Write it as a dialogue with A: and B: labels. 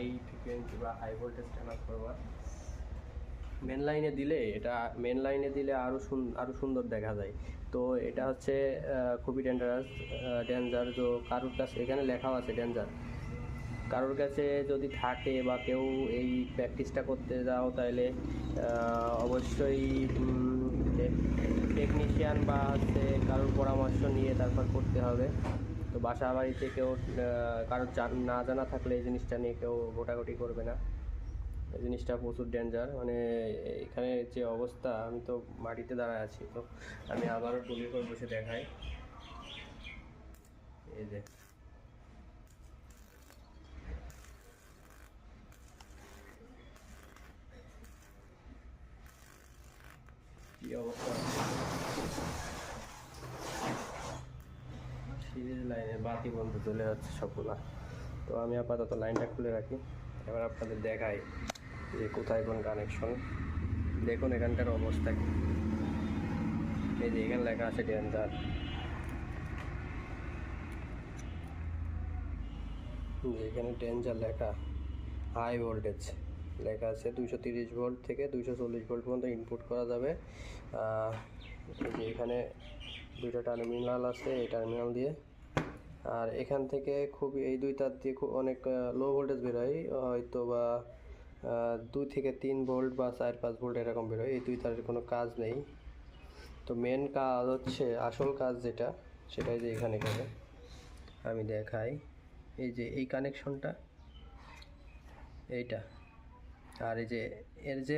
A: High frequency বা high voltage transformer. Main লাইনে দিলে আরও সুন্দর দেখা যায়। তো এটা হচ্ছে খুবই ডেঞ্জার। তো কারোর কাছে এখানে লেখাও আছে ডেঞ্জার। কারোর কাছে যদি থাকে বা কেউ এই প্র্যাকটিসটা করতে যাও, তাহলে অবশ্যই টেকনিশিয়ান বা হচ্ছে কারোর পরামর্শ নিয়ে তারপর করতে হবে। তো বাসা বাড়িতে কেউ কারোর না জানা থাকলে এই জিনিসটা নিয়ে কেউ ঘোটাঘুটি করবে না। এই জিনিসটা প্রচুর ডেঞ্জার। মানে এখানে যে অবস্থা, আমি তো মাটিতে দাঁড়ায় আছি। তো আমি আবারও টুলির উপর বসে দেখাই। এই যে কি অবস্থা, সিরিজ লাইনের বাতি বন্ধ চলে যাচ্ছে সবগুলা। তো আমি আপাতত লাইনটা খুলে রাখি, এবার আপনাদের দেখাই যে কোথায় কোন কানেকশন। দেখুন এখানকার অবস্থা কি। এই যে এখানে লেখা আছে ডেঞ্জার। এখানে ডেঞ্জার লেখা, হাই ভোল্টেজ লেখা আছে। 230 ভোল্ট থেকে 240 ভোল্ট পর্যন্ত ইনপুট করা যাবে। এই যে এখানে দুইটা টার্মিনাল আছে, এই টার্মিনাল দিয়ে। আর এখান থেকে এই দুই তার দিয়ে খুব অনেক লো ভোল্টেজ বেরোয়, হয়তো বা 2 থেকে 3 ভোল্ট বা 4-5 ভোল্ট এরকম বেরোয়। এই দুই তারের কোনো কাজ নেই। তো মেন কাজ হচ্ছে, আসল কাজ যেটা, সেটাই যে এখানে করে আমি দেখাই। এই যে এই কানেকশনটা, এইটা, আর এই যে এর যে